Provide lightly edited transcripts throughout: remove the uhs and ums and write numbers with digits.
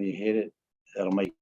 you hit it, that'll make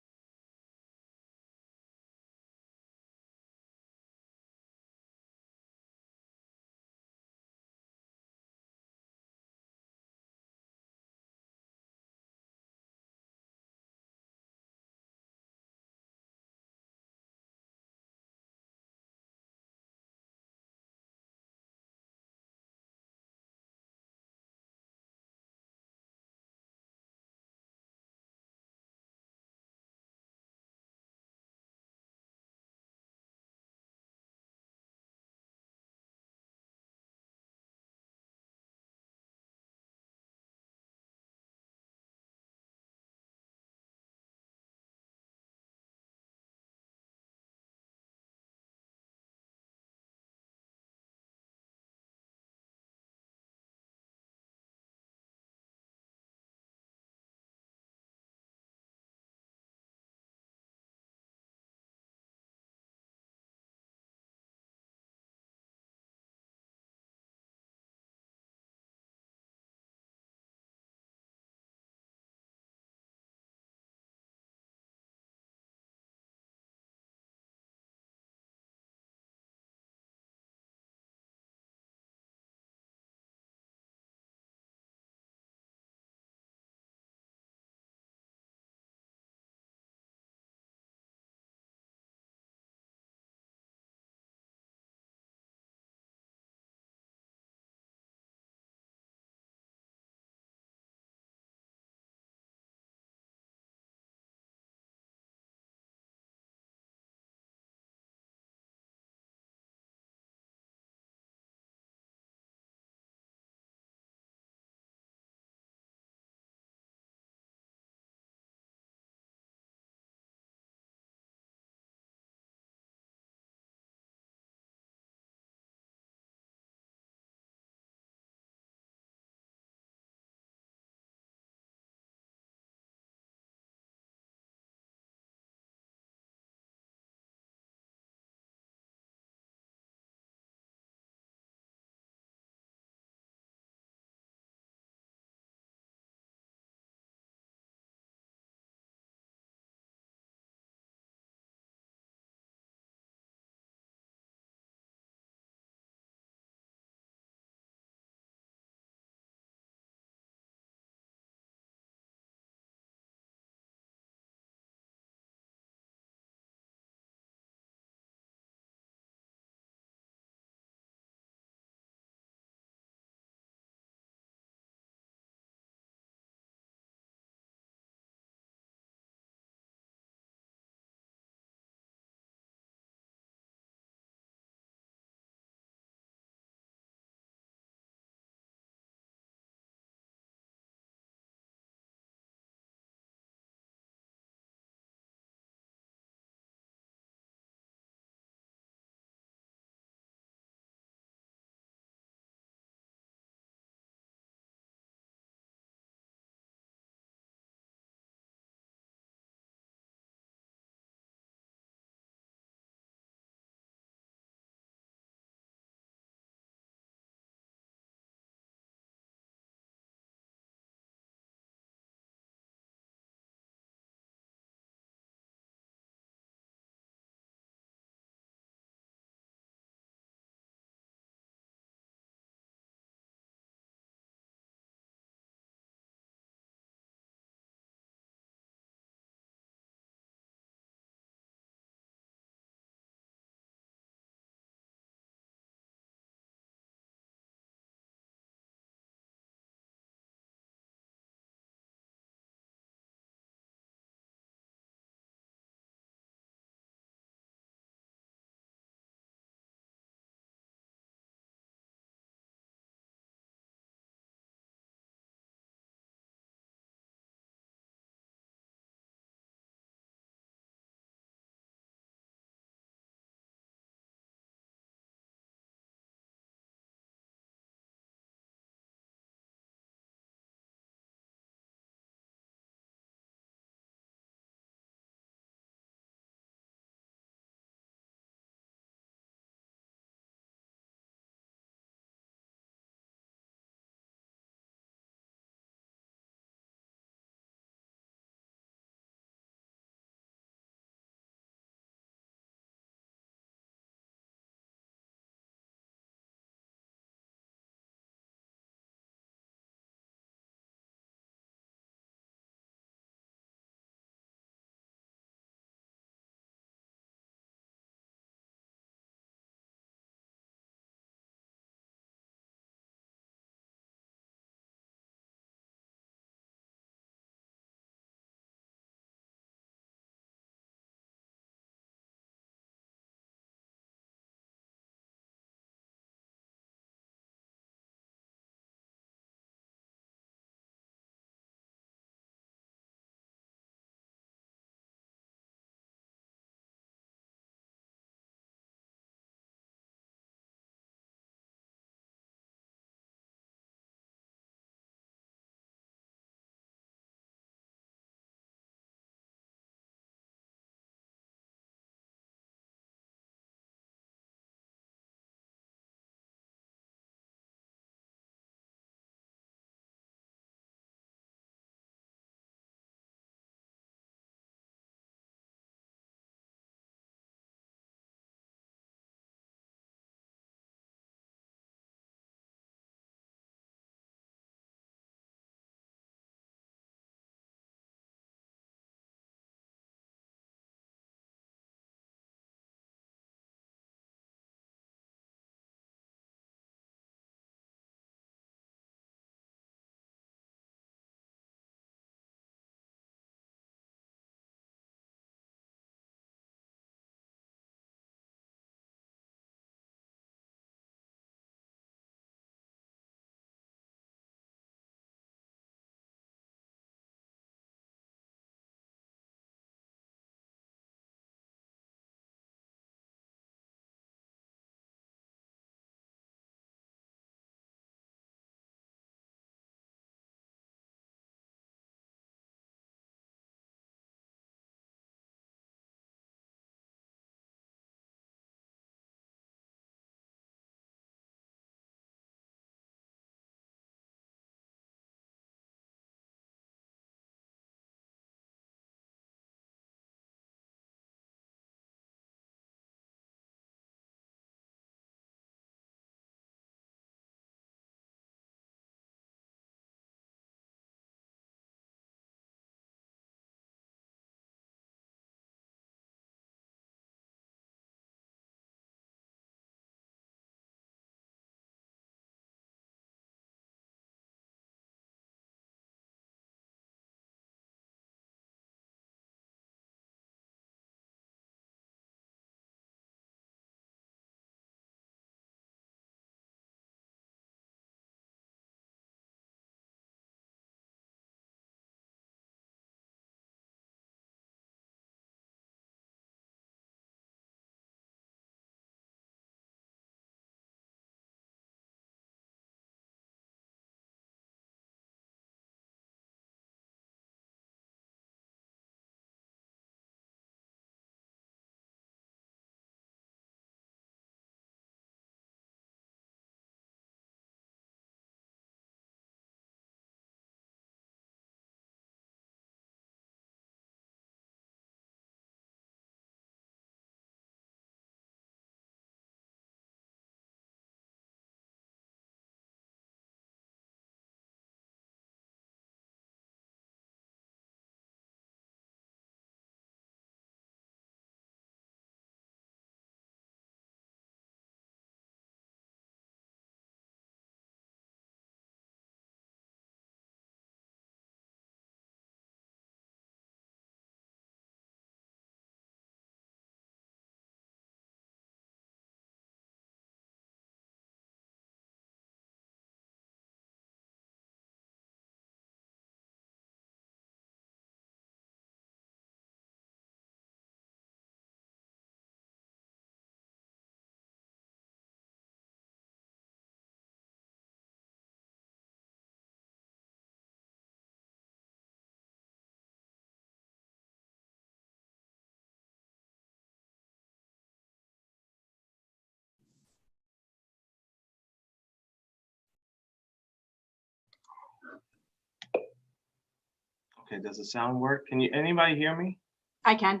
Okay, does the sound work? Can you anybody hear me? I can.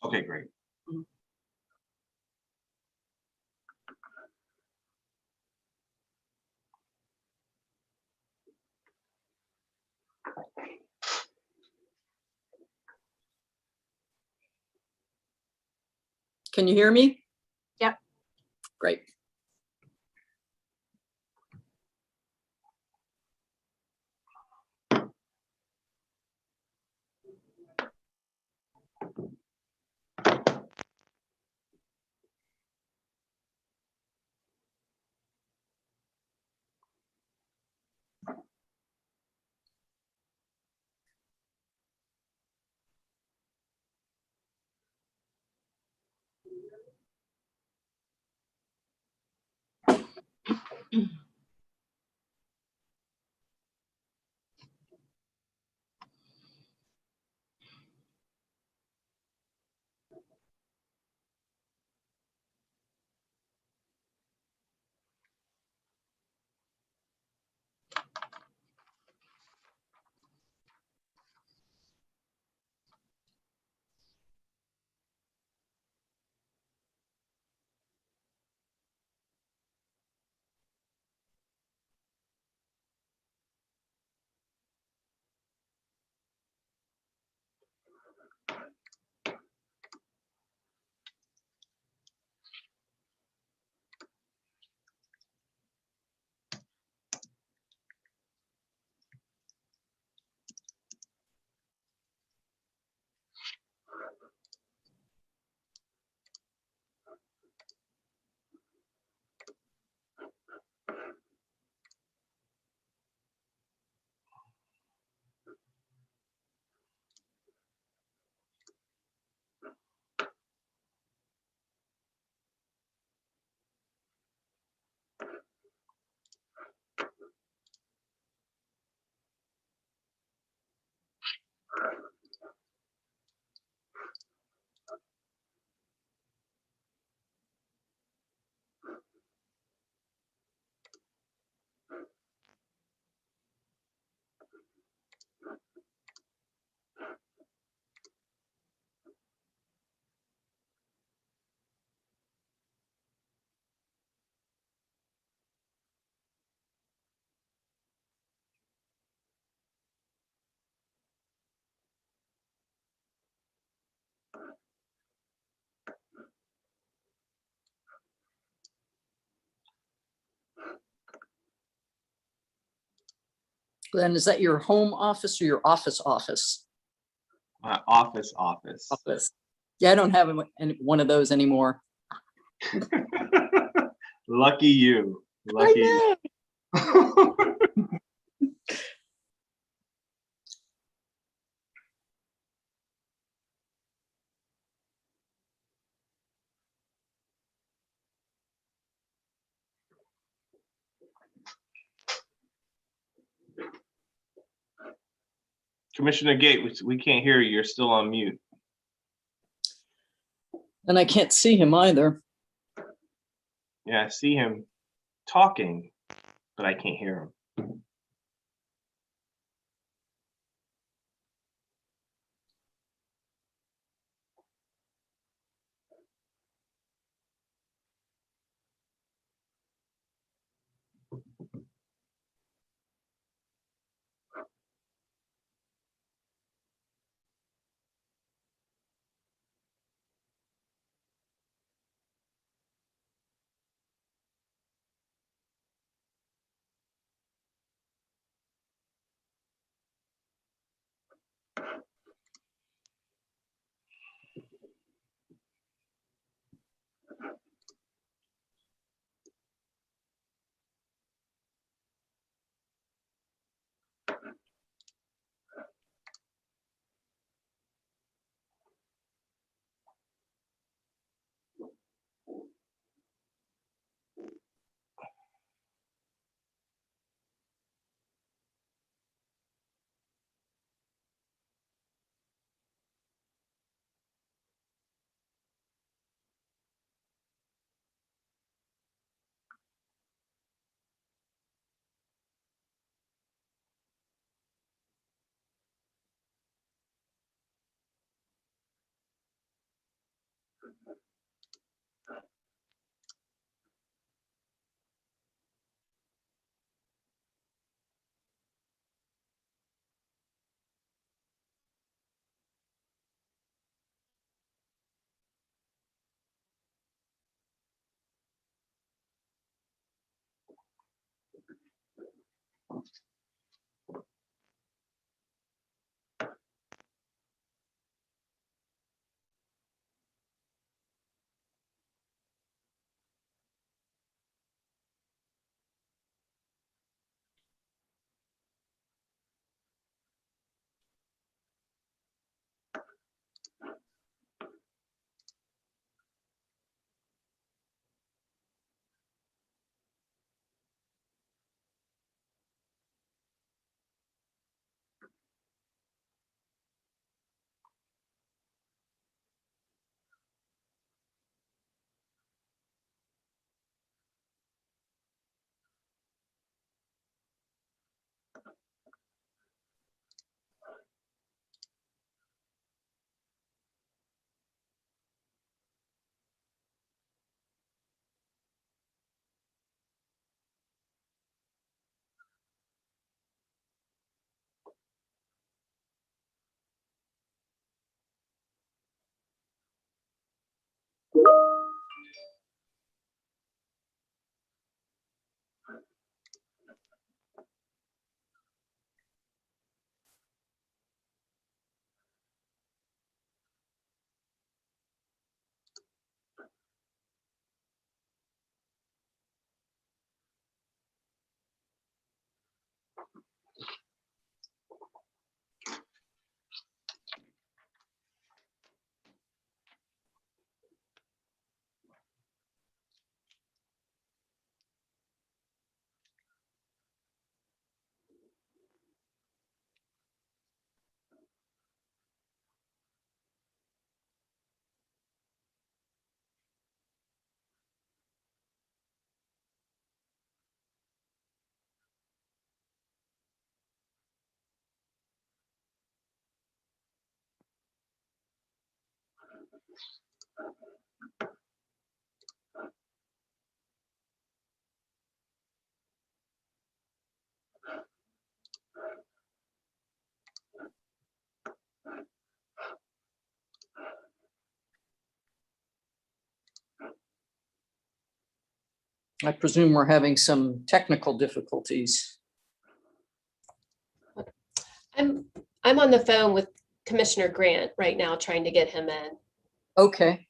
Okay, great. Can you hear me? Yep. Great. Glenn, is that your home office or your office office? My office. Office. Yeah, I don't have one of those anymore. Lucky you. Lucky you. Commissioner Gate, we can't hear you. You're still on mute. And I can't see him either. Yeah, I see him talking, but I can't hear him. I presume we're having some technical difficulties. I'm on the phone with Commissioner Grant right now, trying to get him in. Okay.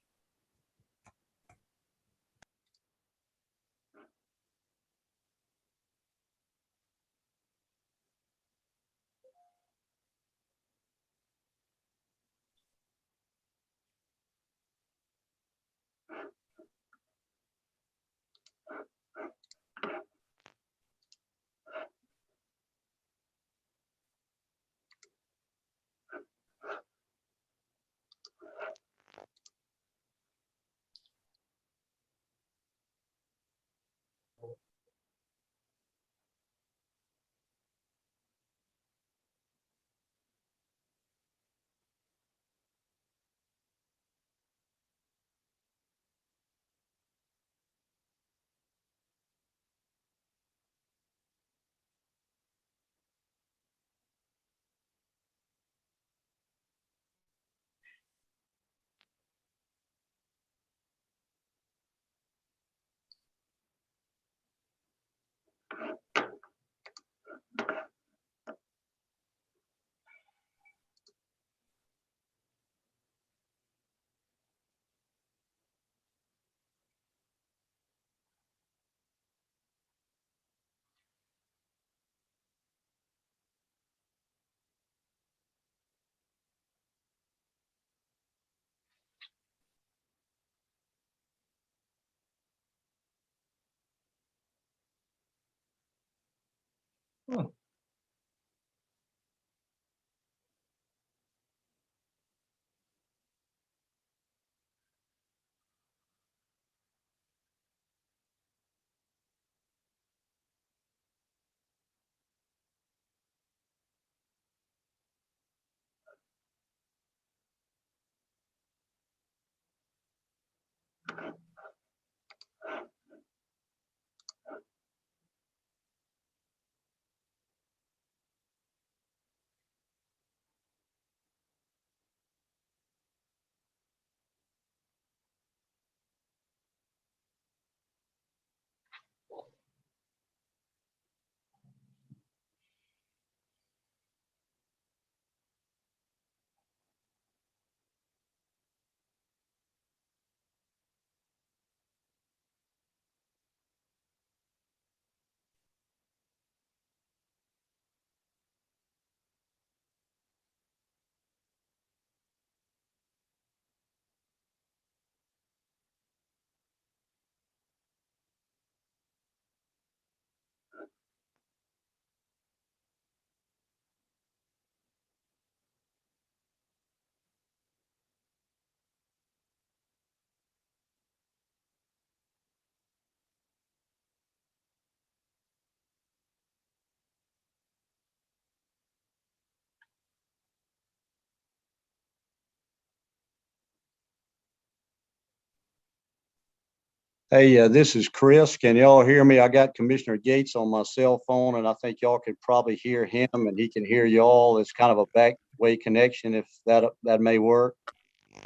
Hey, this is Chris. Can y'all hear me? I got Commissioner Gates on my cell phone, and I think y'all could probably hear him and he can hear y'all. It's kind of a back way connection if that may work.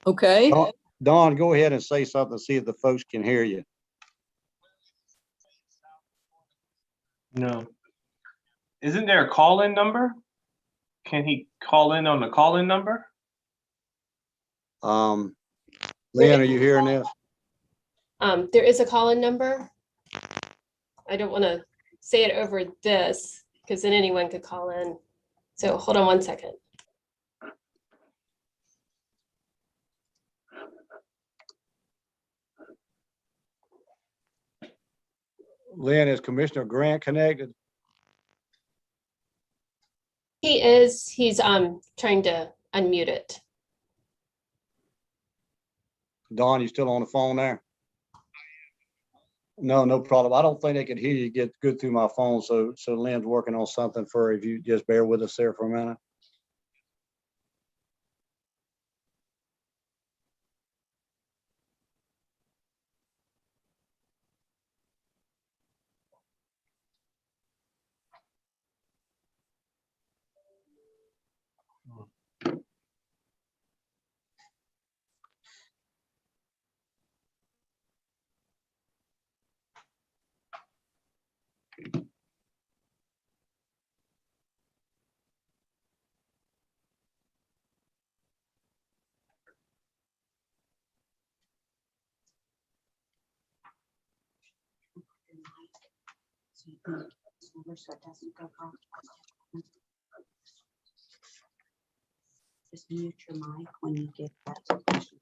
Okay. Don, go ahead and say something, see if the folks can hear you. No. Isn't there a call-in number? Can he call in on the call-in number? Lynn, are you hearing this? There is a call-in number. I don't want to say it over this. because then anyone could call in. So hold on one second. Lynn, is Commissioner Grant connected? He's trying to unmute it. Don, you still on the phone there? No, no problem. I don't think they could hear you get good through my phone. So Lynn's working on something for her. If you just bear with us there for a minute. Just mute your mic when you get that question.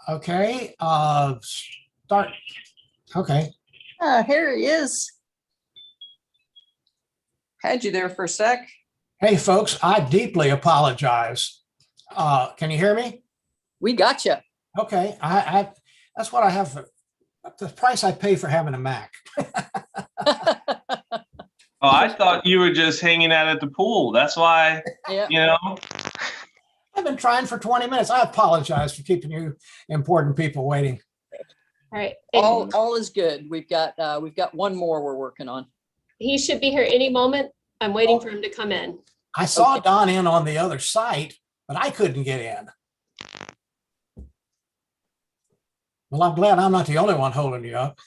Okay, start. Okay, Here he is. Had you there for a sec. hey, folks, I deeply apologize. Can you hear me? We got you. Okay, that's what I have, the price I pay for having a Mac. Oh, I thought you were just hanging out at the pool. That's why, Yeah. you know. I've been trying for 20 minutes. I apologize for keeping you important people waiting. All right. All is good. We've got one more we're working on. He should be here any moment. I'm waiting for him to come in. I saw Okay. Don in on the other site, but I couldn't get in. Well, I'm glad I'm not the only one holding you up.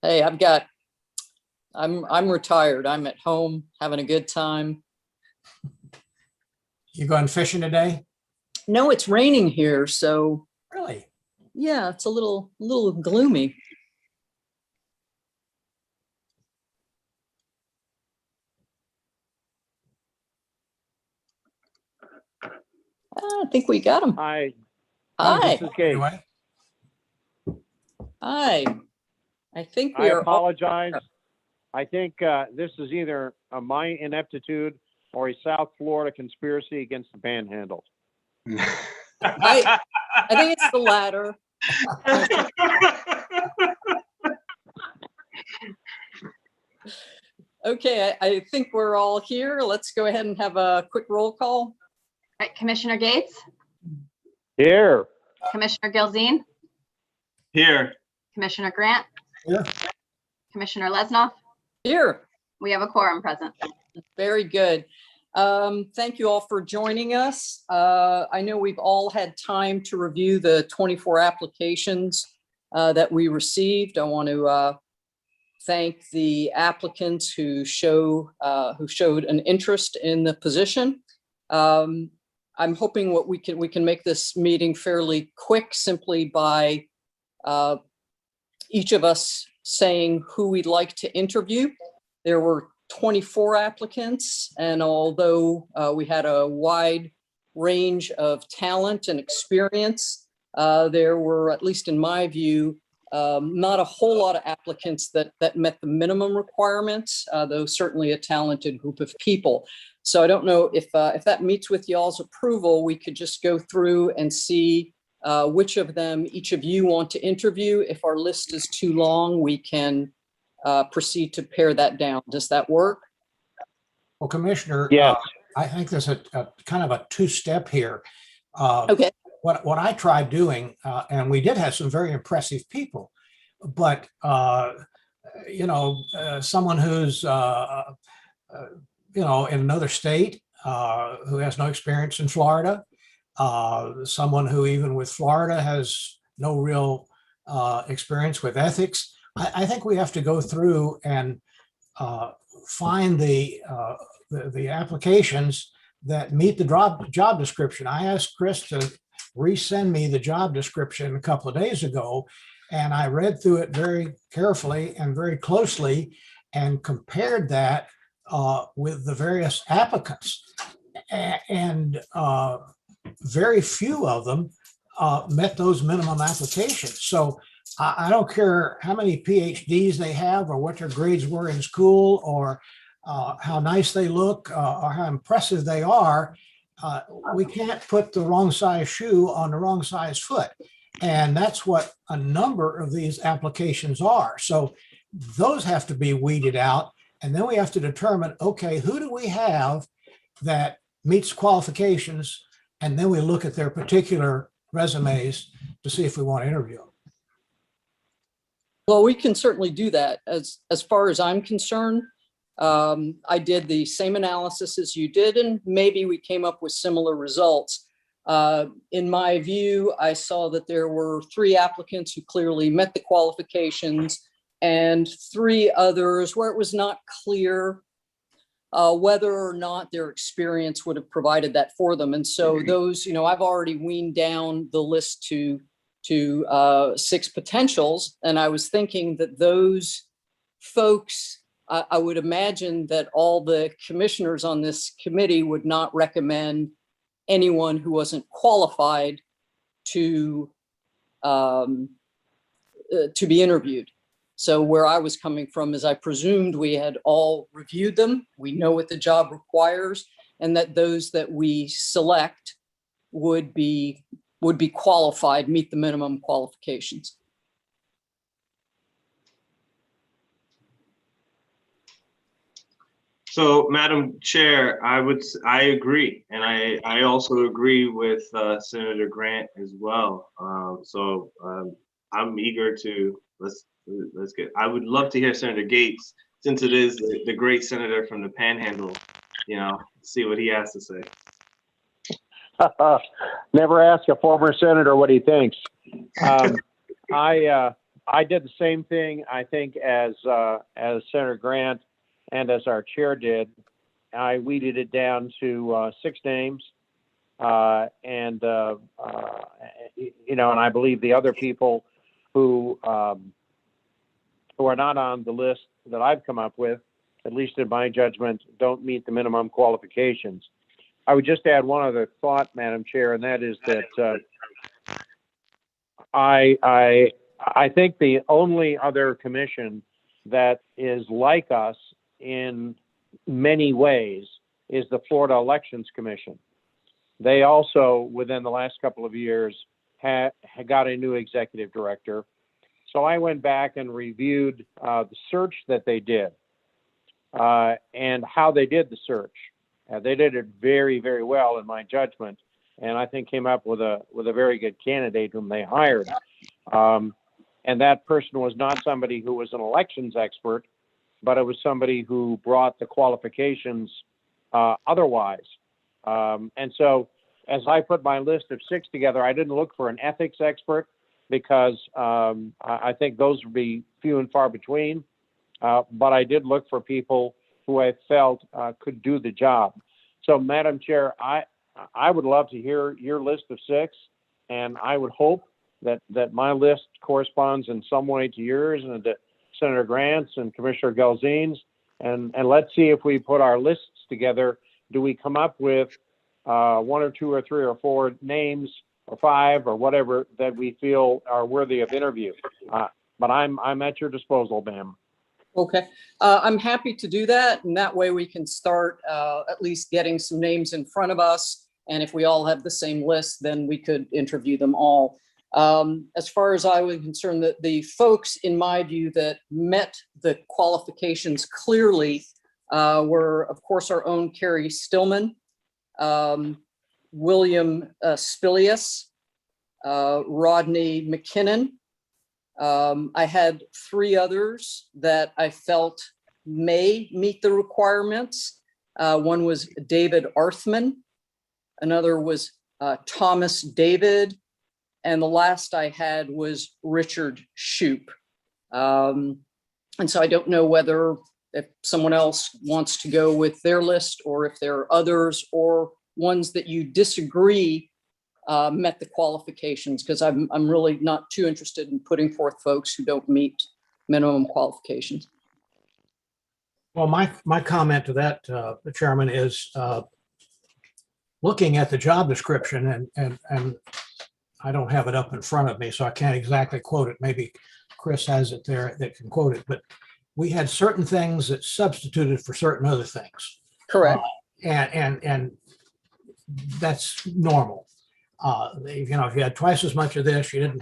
Hey, I'm retired. I'm at home having a good time. You going fishing today? No, it's raining here, so Really? Yeah, it's a little gloomy. I think we got him. Hi, Hi, this is Gabe. Anyway, hi. I think we I are. apologize. I think this is either my ineptitude or a South Florida conspiracy against the Panhandle. I think it's the latter. Okay, I think we're all here. Let's go ahead and have a quick roll call. Right, Commissioner Gates, Here. Commissioner Gilzine, Here. Commissioner Grant. Here. Commissioner Lesnoff, Here. we have a quorum present. Very good. Thank you all for joining us. I know we've all had time to review the 24 applications that we received. I want to thank the applicants who showed an interest in the position. I'm hoping we can make this meeting fairly quick simply by each of us saying who we'd like to interview. There were 24 applicants, and although we had a wide range of talent and experience, there were, at least in my view, not a whole lot of applicants that met the minimum requirements, though certainly a talented group of people. So I don't know if that meets with y'all's approval, we could just go through and see which of them each of you want to interview. If our list is too long, we can proceed to pare that down. Does that work? well, Commissioner. Yes. I think there's a kind of a two-step here. Okay. What I tried doing, and we did have some very impressive people, but someone who's in another state, who has no experience in Florida, someone who even with Florida has no real experience with ethics. I think we have to go through and find the applications that meet the job description. I asked Chris to resend me the job description a couple of days ago, and I read through it very carefully and very closely and compared that with the various applicants. And very few of them met those minimum applications. So I don't care how many PhDs they have or what their grades were in school or how nice they look or how impressive they are. We can't put the wrong size shoe on the wrong size foot. And that's what a number of these applications are. So those have to be weeded out. And then we have to determine, okay, who do we have that meets qualifications? And then we look at their particular resumes to see if we want to interview them. Well, we can certainly do that. As far as I'm concerned, I did the same analysis as you did, and maybe we came up with similar results. In my view, I saw that there were 3 applicants who clearly met the qualifications and 3 others where it was not clear whether or not their experience would have provided that for them. And so those, I've already weaned down the list to 6 potentials. And I was thinking that those folks, I would imagine that all the commissioners on this committee would not recommend anyone who wasn't qualified to be interviewed. So where I was coming from is I presumed we had all reviewed them. We know what the job requires, and that those that we select would be qualified, meet the minimum qualifications. So, Madam Chair, I agree, and I also agree with Senator Grant as well. I'm eager to let's get. I would love to hear Senator Gates, since it is the great senator from the Panhandle. See what he has to say. Never ask a former senator what he thinks. I did the same thing, I think, as Senator Grant and as our chair did. I weeded it down to 6 names, and I believe the other people who are not on the list that I've come up with, at least in my judgment, don't meet the minimum qualifications. I would just add one other thought, Madam Chair, and that is that I think the only other commission that is like us in many ways is the Florida Elections Commission. They also, within the last couple of years, had got a new executive director. So I went back and reviewed the search that they did and how they did the search. They did it very, very well, in my judgment, and I think came up with a very good candidate whom they hired. And that person was not somebody who was an elections expert, but it was somebody who brought the qualifications otherwise. And so as I put my list of 6 together, I didn't look for an ethics expert because I think those would be few and far between. But I did look for people who I felt could do the job. So, Madam Chair, I would love to hear your list of 6, and I would hope that my list corresponds in some way to yours and to Senator Grant's and Commissioner Gelzin's. And let's see if we put our lists together, do we come up with 1 or 2 or 3 or 4 names or 5 or whatever that we feel are worthy of interview? But I'm at your disposal, ma'am. Okay, I'm happy to do that. And that way we can start at least getting some names in front of us. And if we all have the same list, then we could interview them all. As far as I was concerned, the folks, in my view, that met the qualifications clearly were, of course, our own Carrie Stillman, William Spilius, Rodney McKinnon. I had 3 others that I felt may meet the requirements. One was David Arthman, another was Thomas David, and the last I had was Richard Shoup. And so I don't know whether if someone else wants to go with their list or if there are others or ones that you disagree met the qualifications, because I'm really not too interested in putting forth folks who don't meet minimum qualifications. Well, my comment to that, Chairman, is looking at the job description, and I don't have it up in front of me, so I can't exactly quote it. Maybe Chris has it there that can quote it, but we had certain things that substituted for certain other things. Correct. And that's normal. If you had twice as much of this, you didn't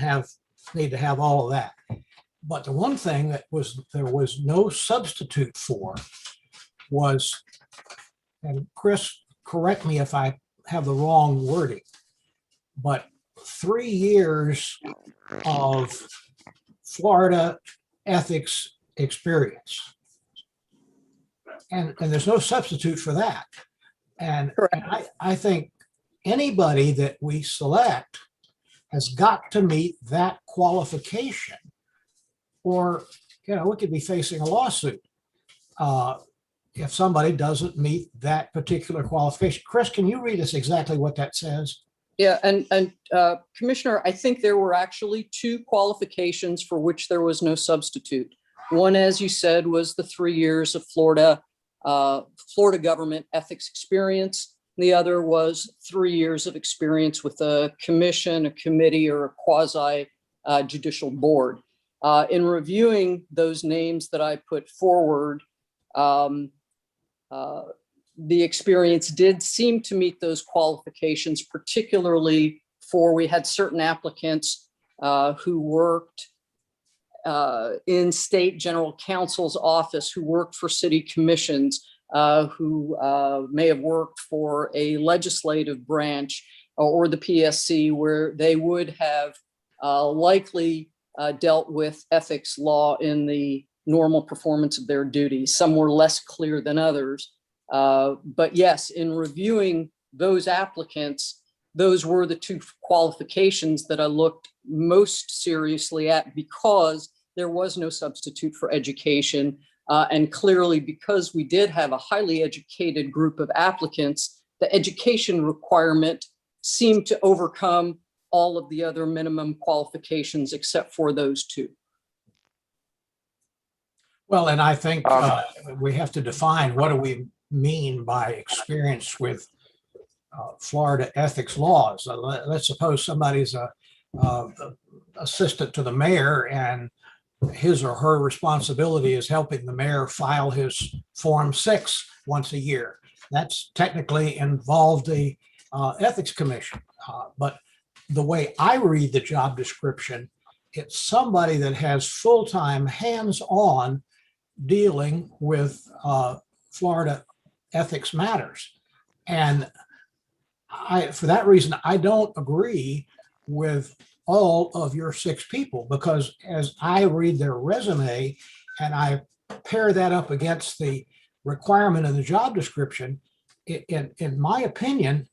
need to have all of that. But the one thing that there was no substitute for was, and Chris, correct me if I have the wrong wording, but 3 years of Florida ethics experience. And there's no substitute for that. And I think anybody that we select has got to meet that qualification, or we could be facing a lawsuit if somebody doesn't meet that particular qualification. Chris, can you read us exactly what that says? Yeah, and Commissioner, I think there were actually 2 qualifications for which there was no substitute. One, as you said, was the 3 years of Florida government ethics experience. The other was 3 years of experience with a commission, a committee, or a quasi judicial board. In reviewing those names that I put forward, the experience did seem to meet those qualifications, particularly for, we had certain applicants who worked in state general counsel's office, who worked for city commissions, who may have worked for a legislative branch or the PSC, where they would have likely dealt with ethics law in the normal performance of their duties. Some were less clear than others. But yes, in reviewing those applicants, those were the 2 qualifications that I looked most seriously at, because there was no substitute for education. And clearly, because we did have a highly educated group of applicants, the education requirement seem to overcome all of the other minimum qualifications except for those two. Well, and I think we have to define what do we mean by experience with Florida ethics laws. Let's suppose somebody's a assistant to the mayor and his or her responsibility is helping the mayor file his Form 6 once a year. That's technically involved the Ethics Commission. But the way I read the job description, it's somebody that has full-time hands-on dealing with Florida ethics matters. And for that reason, I don't agree with all of your 6 people, because as I read their resume and I pair that up against the requirement of the job description, in my opinion,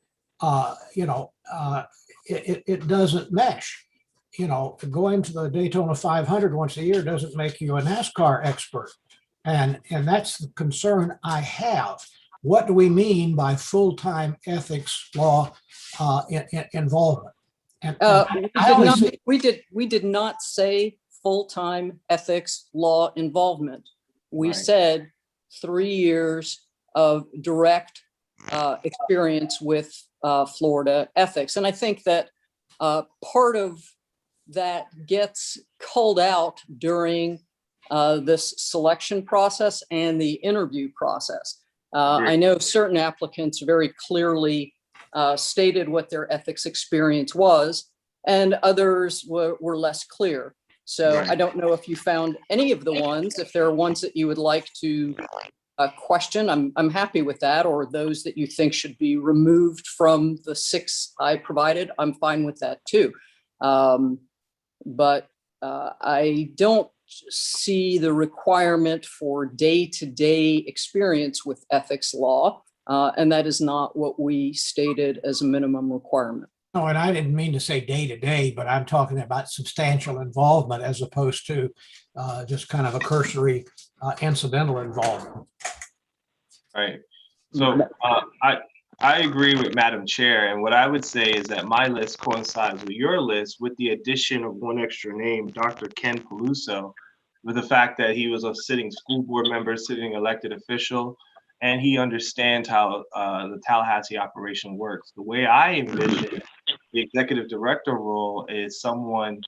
it doesn't mesh. Going to the Daytona 500 once a year doesn't make you a NASCAR expert. And that's the concern I have. What do we mean by full-time ethics law involvement? And we did not say full-time ethics law involvement. We Right. said 3 years of direct experience with Florida ethics. And I think that part of that gets culled out during this selection process and the interview process. I know certain applicants very clearly stated what their ethics experience was, and others were less clear. So Right. I don't know if you found any of the ones. If there are ones that you would like to question, I'm happy with that, or those that you think should be removed from the 6 I provided, I'm fine with that too. But I don't see the requirement for day-to-day experience with ethics law. And that is not what we stated as a minimum requirement. No, and I didn't mean to say day to day, but I'm talking about substantial involvement as opposed to just kind of a cursory incidental involvement. Right. So I agree with Madam Chair, and what I would say is that my list coincides with your list, with the addition of one extra name, Dr. Ken Peluso, with the fact that he was a sitting school board member, sitting elected official, and he understands how the Tallahassee operation works. The way I envision the executive director role is someone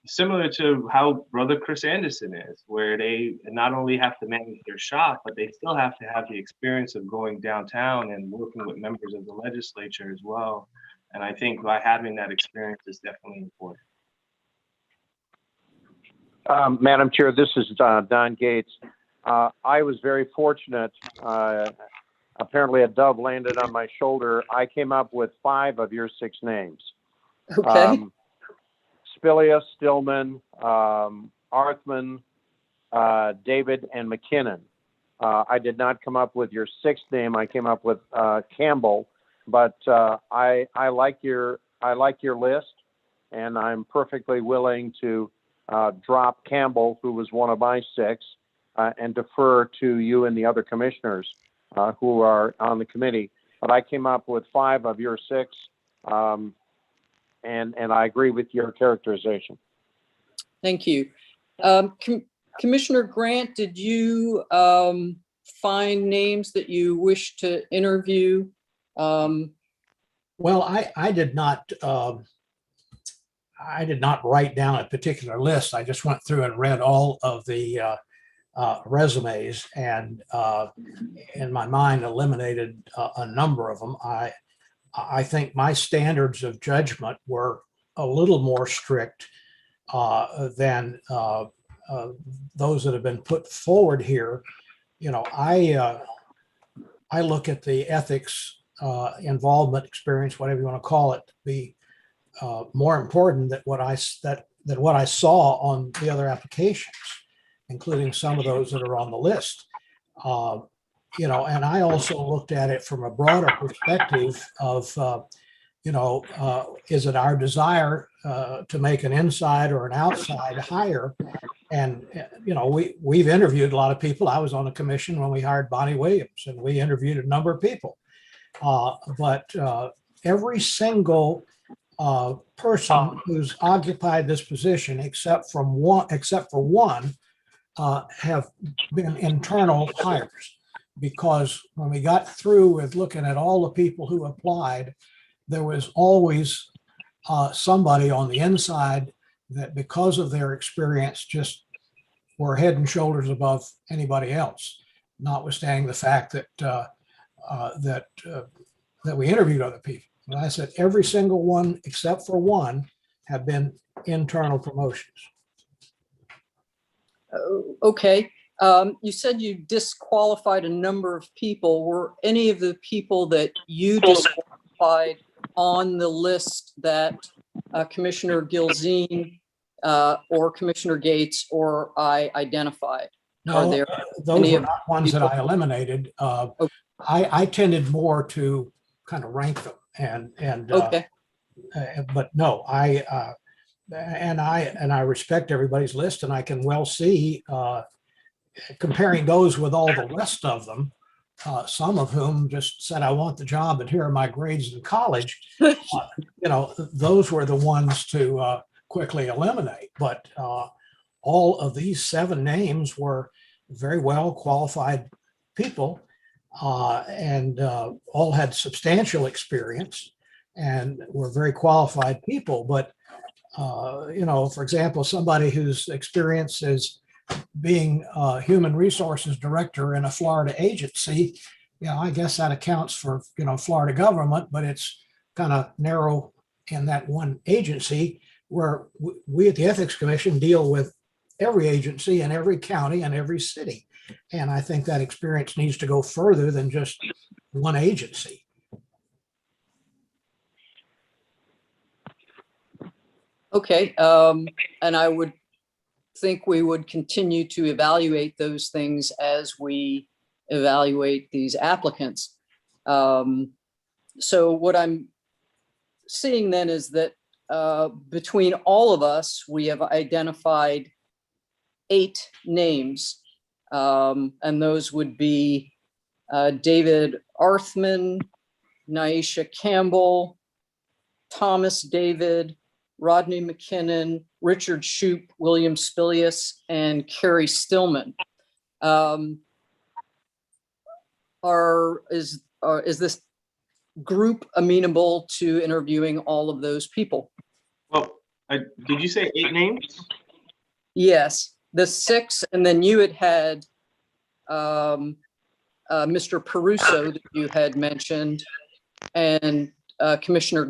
similar to how Brother Chris Anderson is, where they not only have to manage their shop, but they still have to have the experience of going downtown and working with members of the legislature as well. And I think by having that experience is definitely important. Madam Chair, this is Don Gates. I was very fortunate. Apparently a dove landed on my shoulder. I came up with 5 of your 6 names. Okay. Spilia, Stillman, Arthman, David, and McKinnon. I did not come up with your 6th name. I came up with Campbell, but I like your list, and I'm perfectly willing to drop Campbell, who was one of my 6, and defer to you and the other commissioners who are on the committee. But I came up with 5 of your 6. And I agree with your characterization. Thank you. Commissioner Grant, did you find names that you wish to interview? Well, I did not write down a particular list. I just went through and read all of the resumes and in my mind eliminated a number of them. I think my standards of judgment were a little more strict than those that have been put forward here. I look at the ethics involvement experience, whatever you want to call it, to be more important than what I saw on the other applications, including some of those that are on the list. And I also looked at it from a broader perspective of, is it our desire to make an inside or an outside hire? And, we've interviewed a lot of people. I was on the commission when we hired Bonnie Williams, and we interviewed a number of people. But every single person who's occupied this position, except for one, have been internal hires. Because when we got through with looking at all the people who applied, there was always somebody on the inside that, because of their experience, just were head and shoulders above anybody else, notwithstanding the fact that that we interviewed other people. And I said every single one except for one have been internal promotions. Okay. You said you disqualified a number of people. Were any of the people that you disqualified on the list that Commissioner Gilzine or Commissioner Gates or I identified? Are No, there those any were of not ones that I eliminated. I tended more to kind of rank them and Okay. but no, I respect everybody's list, and I can well see comparing those with all the rest of them, some of whom just said, I want the job and here are my grades in college. Those were the ones to quickly eliminate. But all of these 7 names were very well qualified people and all had substantial experience and were very qualified people. But, for example, somebody whose experience is being a human resources director in a Florida agency, I guess that accounts for, Florida government, but it's kind of narrow in that one agency, where we at the Ethics Commission deal with every agency and every county and every city. And I think that experience needs to go further than just one agency. Okay. And I would think we would continue to evaluate those things as we evaluate these applicants. So what I'm seeing then is that between all of us, we have identified 8 names, and those would be David Arthman, Naisha Campbell, Thomas David, Rodney McKinnon, Richard Shoup, William Spilius, and Carrie Stillman. Is this group amenable to interviewing all of those people? Well, did you say 8 names? Yes, the 6, and then you had Mr. Peruso that you had mentioned, and Commissioner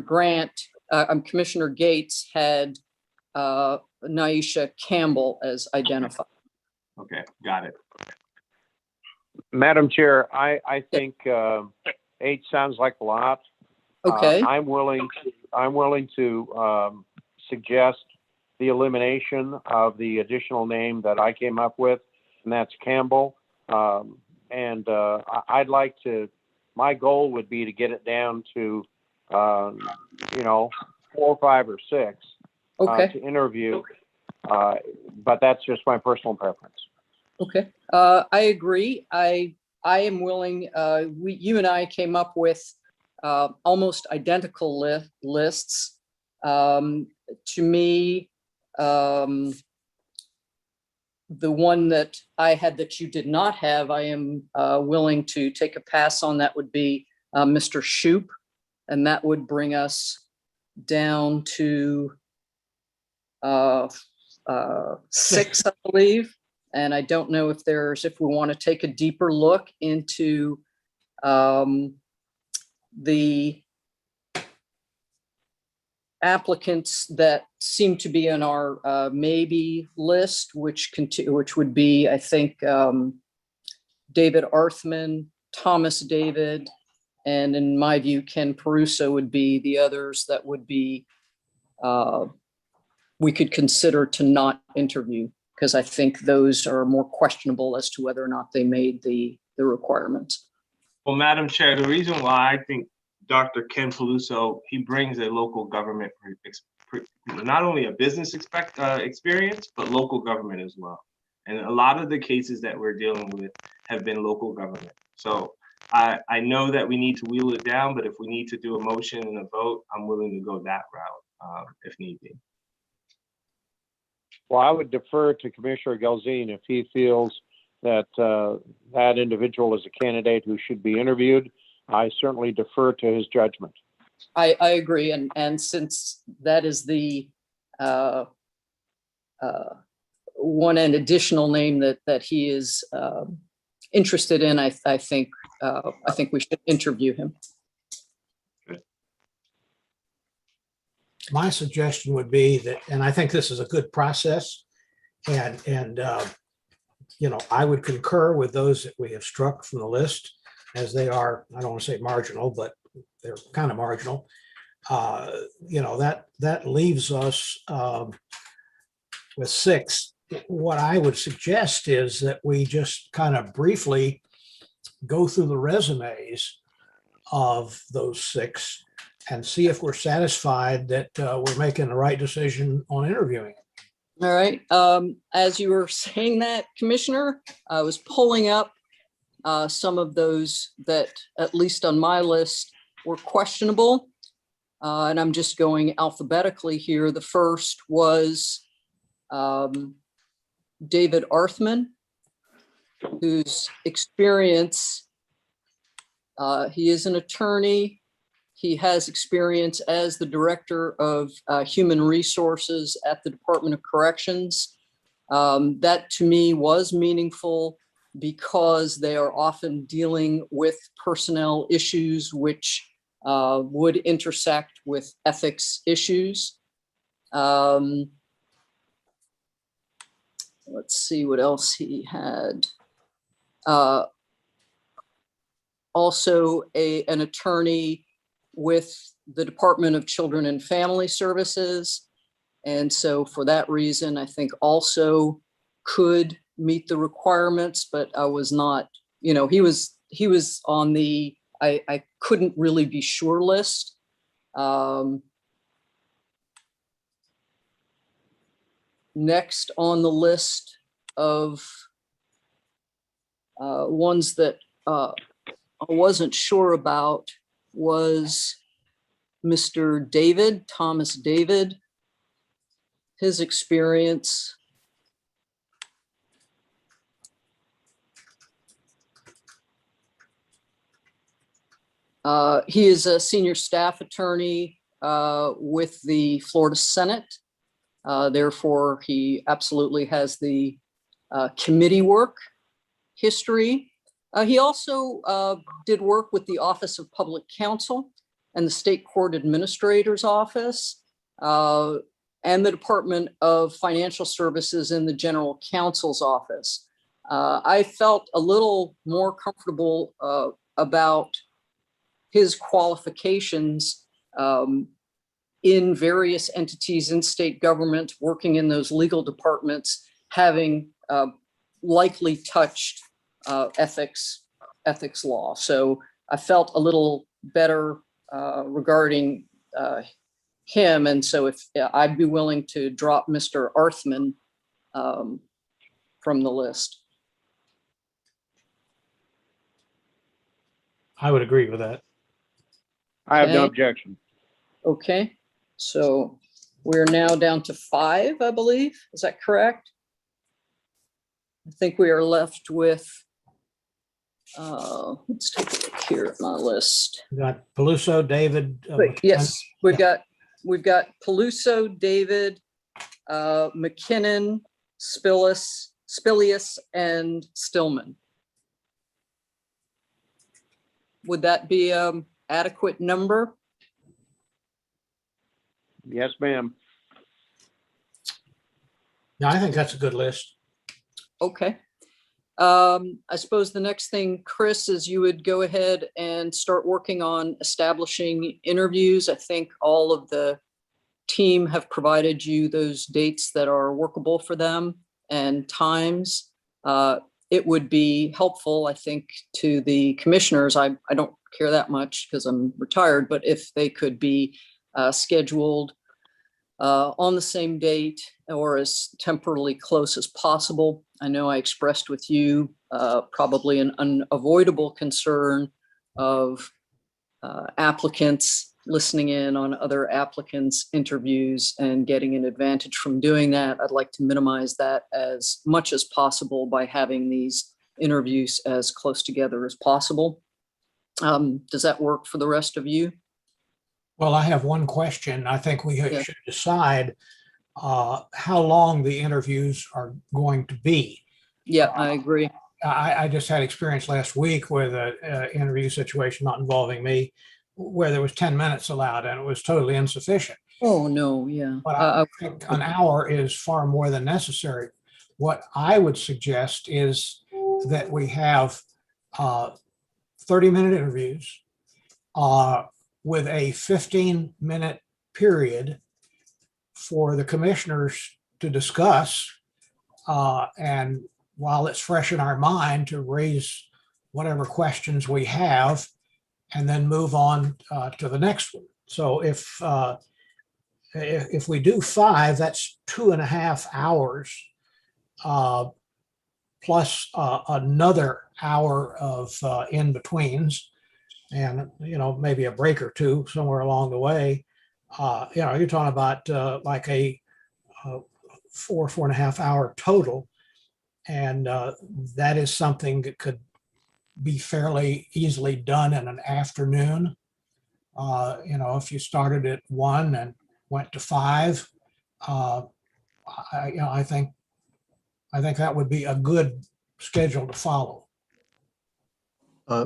Gates had Naisha Campbell as identified. Okay, got it. Madam Chair, I think 8 sounds like a lot. Okay. I'm willing to suggest the elimination of the additional name that I came up with, and that's Campbell. I'd like to. My goal would be to get it down to 4, 5, or 6 to interview. But that's just my personal preference. Okay, I agree. I am willing. You and I came up with almost identical lists. To me, the one that I had that you did not have, I am willing to take a pass on. That would be Mr. Shoup, and that would bring us down to 6, I believe. And I don't know if we want to take a deeper look into the applicants that seem to be on our maybe list, which would be, I think, David Arthman, Thomas David, and in my view, Ken Peruso would be the others that would be we could consider to not interview, because I think those are more questionable as to whether or not they made the requirements. Well, Madam Chair, the reason why I think Dr. Ken Peluso, he brings a local government, not only a business experience, but local government as well. And a lot of the cases that we're dealing with have been local government. So I know that we need to wheel it down, but if we need to do a motion and a vote, I'm willing to go that route, if need be. Well, I would defer to Commissioner Gelzine if he feels that that individual is a candidate who should be interviewed. I certainly defer to his judgment. I agree. And since that is the one and additional name that he is interested in, I think we should interview him. My suggestion would be that, and I think this is a good process, and you know, I would concur with those that we have struck from the list, as they are, I don't want to say marginal, but they're kind of marginal. You know, that leaves us with 6. What I would suggest is that we just kind of briefly go through the resumes of those 6 and see if we're satisfied that we're making the right decision on interviewing. All right. As you were saying that, Commissioner, I was pulling up some of those that, at least on my list, were questionable. And I'm just going alphabetically here. The first was David Arthman, whose experience, he is an attorney. He has experience as the Director of Human Resources at the Department of Corrections. That to me was meaningful because they are often dealing with personnel issues which would intersect with ethics issues. Let's see what else he had. Also an attorney with the Department of Children and Family Services. And so for that reason, I think also could meet the requirements, but I was not, you know, he was on the, I couldn't really be sure list. Next on the list of ones that I wasn't sure about was Mr. David, Thomas David. His experience. He is a senior staff attorney with the Florida Senate. Therefore, he absolutely has the committee work history. He also did work with the Office of Public Counsel and the State Court Administrator's Office and the Department of Financial Services in the General Counsel's Office. I felt a little more comfortable about his qualifications in various entities in state government, working in those legal departments, having likely touched ethics law. So I felt a little better regarding him. And so if I'd be willing to drop Mr. Arthman from the list. I would agree with that. I have no Okay. objection. Okay, so we're now down to 5, I believe. Is that correct? I think we are left with, let's take a look here at my list. We got Peluso, David. Wait, yes, we've got Peluso, David, McKinnon, Spilius, and Stillman. Would that be adequate number? Yes, ma'am. Yeah, I think that's a good list. Okay. I suppose the next thing, Chris, is you would go ahead and start working on establishing interviews. I think all of the team have provided you those dates that are workable for them and times. It would be helpful, I think, to the commissioners. I don't care that much because I'm retired, but if they could be scheduled on the same date or as temporally close as possible. I know I expressed with you probably an unavoidable concern of applicants listening in on other applicants' interviews and getting an advantage from doing that. I'd like to minimize that as much as possible by having these interviews as close together as possible. Does that work for the rest of you? Well, I have one question. I think we Yeah. should decide how long the interviews are going to be. Yeah, I agree. I just had experience last week with an interview situation not involving me, where there was 10 minutes allowed and it was totally insufficient. Oh, no, yeah. But I think an hour is far more than necessary. What I would suggest is that we have 30-minute interviews with a 15-minute period for the commissioners to discuss. And while it's fresh in our mind, to raise whatever questions we have and then move on to the next one. So if we do 5, that's 2.5 hours plus another hour of in-betweens, and maybe a break or two somewhere along the way. You're talking about like a 4.5 hour total, and that is something that could be fairly easily done in an afternoon. If you started at 1 and went to 5, I think that would be a good schedule to follow.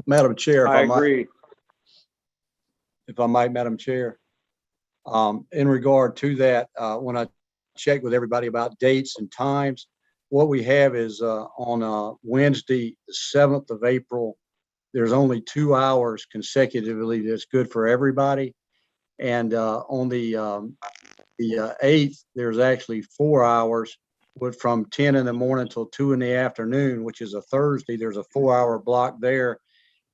Madam Chair, I agree. if I might, Madam Chair. In regard to that, when I checked with everybody about dates and times, what we have is on Wednesday, the 7th of April, there's only 2 hours consecutively that's good for everybody. And on the 8th, there's actually 4 hours from 10 in the morning till 2 in the afternoon, which is a Thursday. There's a 4-hour block there.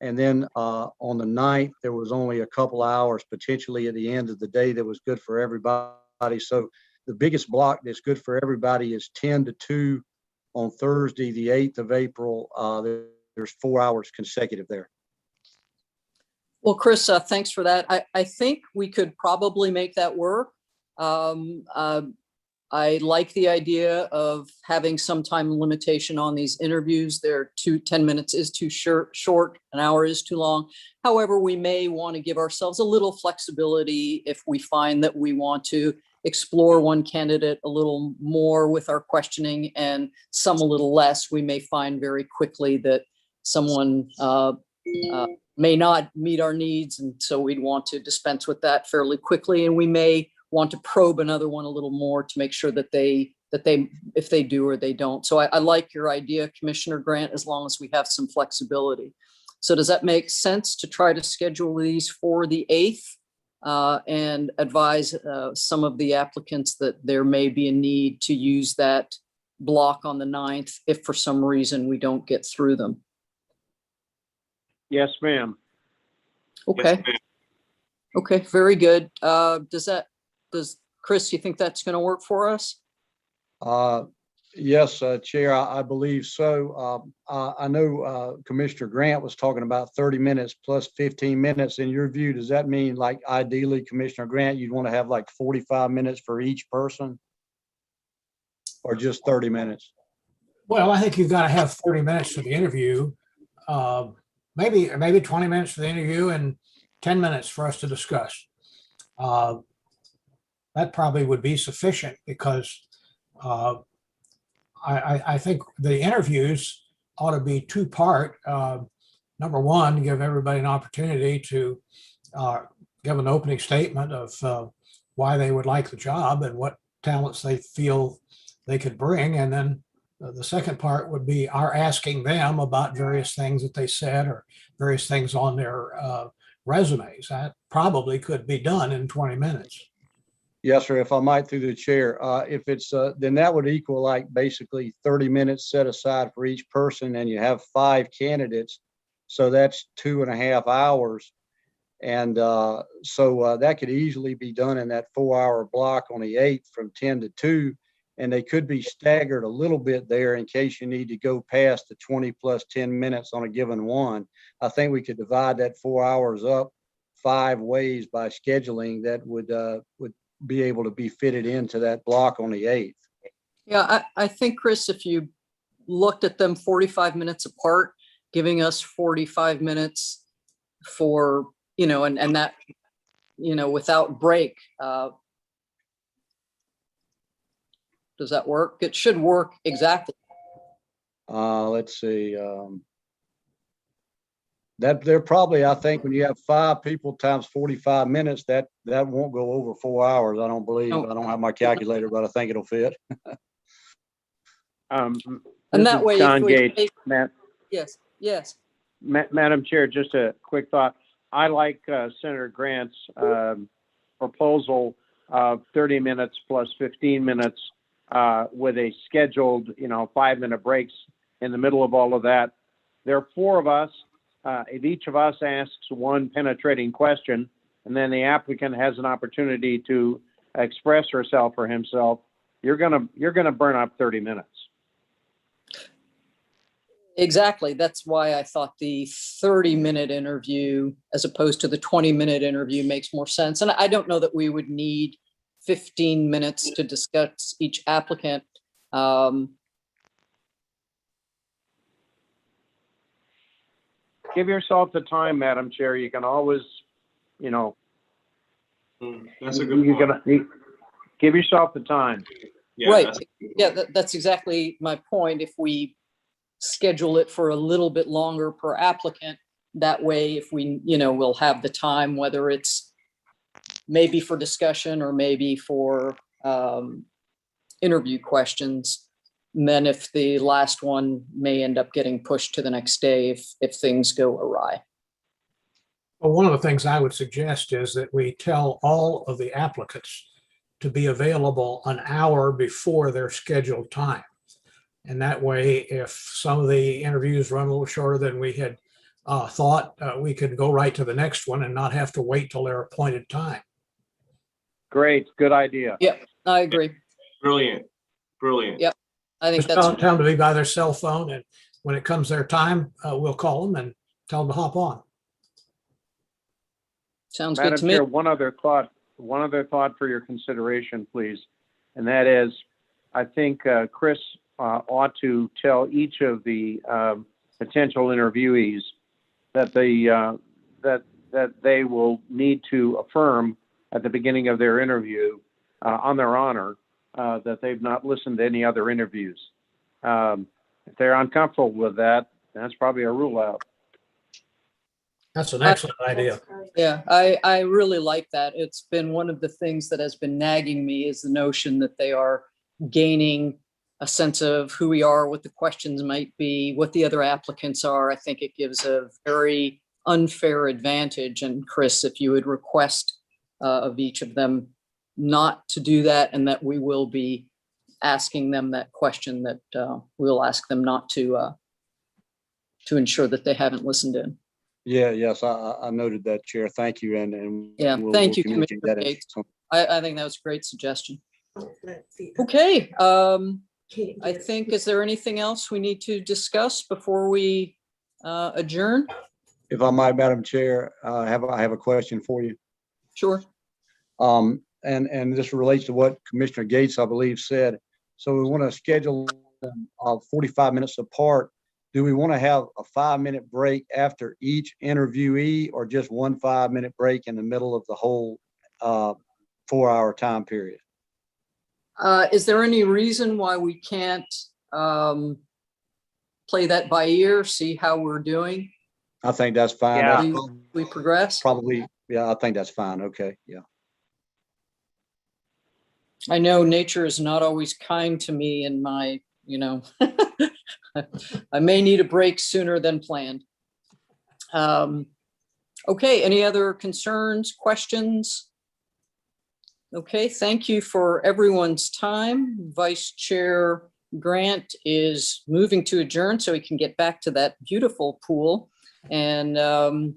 And then on the 9th, there was only a couple hours potentially at the end of the day that was good for everybody. So the biggest block that's good for everybody is 10 to 2 on Thursday, the 8th of April. There's 4 hours consecutive there. Well, Chris, thanks for that. I think we could probably make that work. I like the idea of having some time limitation on these interviews. 10 minutes is too short, an hour is too long. However, we may want to give ourselves a little flexibility if we find that we want to explore one candidate a little more with our questioning and some a little less. We may find very quickly that someone may not meet our needs, and so we'd want to dispense with that fairly quickly. And we may want to probe another one a little more to make sure that they if they do or they don't. So I like your idea, Commissioner Grant, as long as we have some flexibility. So does that make sense to try to schedule these for the 8th and advise some of the applicants that there may be a need to use that block on the 9th if for some reason we don't get through them? Yes, ma'am. Okay. Yes, ma'am. Okay, very good. Does Chris, you think that's going to work for us? Yes, Chair, I believe so. I know Commissioner Grant was talking about 30 minutes plus 15 minutes. In your view, does that mean, like, ideally, Commissioner Grant, you'd want to have like 45 minutes for each person? Or just 30 minutes? Well, I think you've got to have 30 minutes for the interview. Maybe 20 minutes for the interview and 10 minutes for us to discuss. That probably would be sufficient, because I think the interviews ought to be 2-part. Number one, give everybody an opportunity to give an opening statement of why they would like the job and what talents they feel they could bring. And then the second part would be our asking them about various things that they said or various things on their resumes. That probably could be done in 20 minutes. Yes, sir. If I might, through the chair, if it's then that would equal like basically 30 minutes set aside for each person, and you have 5 candidates. So that's 2.5 hours. And so that could easily be done in that 4-hour block on the 8th from 10 to 2. And they could be staggered a little bit there in case you need to go past the 20 plus 10 minutes on a given one. I think we could divide that 4 hours up 5 ways by scheduling that would be able to be fitted into that block on the 8th. Yeah, I think, Chris, if you looked at them 45 minutes apart, giving us 45 minutes for, and that, without break, does that work? It should work exactly. Let's see. That they're probably, I think, when you have 5 people times 45 minutes, that won't go over 4 hours. I don't believe. No. I don't have my calculator, but I think it'll fit. And This that is way, if John we Gates, take- Matt. yes. Madam Chair, just a quick thought. I like Senator Grant's proposal of 30 minutes plus 15 minutes with a scheduled, 5-minute breaks in the middle of all of that. There are 4 of us. If each of us asks one penetrating question, and then the applicant has an opportunity to express herself or himself, you're gonna burn up 30 minutes. Exactly. That's why I thought the 30-minute interview as opposed to the 20-minute interview makes more sense. And I don't know that we would need 15 minutes to discuss each applicant. Give yourself the time, Madam Chair. You can always, That's a good point. Give yourself the time. Yeah, Right. that's a good Yeah, point. that's exactly my point. If we schedule it for a little bit longer per applicant, that way, if we, we'll have the time, whether it's maybe for discussion or maybe for interview questions. And then if the last one may end up getting pushed to the next day if things go awry. Well, one of the things I would suggest is that we tell all of the applicants to be available an hour before their scheduled time. And that way, if some of the interviews run a little shorter than we had thought, we could go right to the next one and not have to wait till their appointed time. Great, good idea. I agree. Brilliant. Yep. I think Just that's, tell them to be by their cell phone, and when it comes their time, we'll call them and tell them to hop on. sounds good Madam to me. Chair, one other thought for your consideration, please. And that is, I think Chris ought to tell each of the potential interviewees that that they will need to affirm at the beginning of their interview on their honor that they've not listened to any other interviews. If they're uncomfortable with that, that's probably a rule out. That's an excellent idea. Yeah, I really like that. It's been one of the things that has been nagging me is the notion that they are gaining a sense of who we are, what the questions might be, what the other applicants are. I think it gives a very unfair advantage. And Chris, if you would request of each of them not to do that, and that we will be asking them that question, that we'll ask them not to ensure that they haven't listened in. Yes, I noted that, Chair. Thank you. And Yeah, we'll thank you, communicate Commissioner that in- Gates. I think that was a great suggestion. Okay, I think, is there anything else we need to discuss before we adjourn? If I might, Madam Chair, I have a question for you. Sure. And this relates to what Commissioner Gates, I believe, said. So we want to schedule 45 minutes apart. Do we want to have a 5-minute break after each interviewee, or just one 5-minute break in the middle of the whole 4-hour time period? Is there any reason why we can't play that by ear, see how we're doing? I think that's fine. Yeah. That's We progress? probably, yeah, I think that's fine. Okay, yeah. I know nature is not always kind to me in my, I may need a break sooner than planned. Okay, any other concerns, questions? Okay, thank you for everyone's time. Vice Chair Grant is moving to adjourn so he can get back to that beautiful pool. And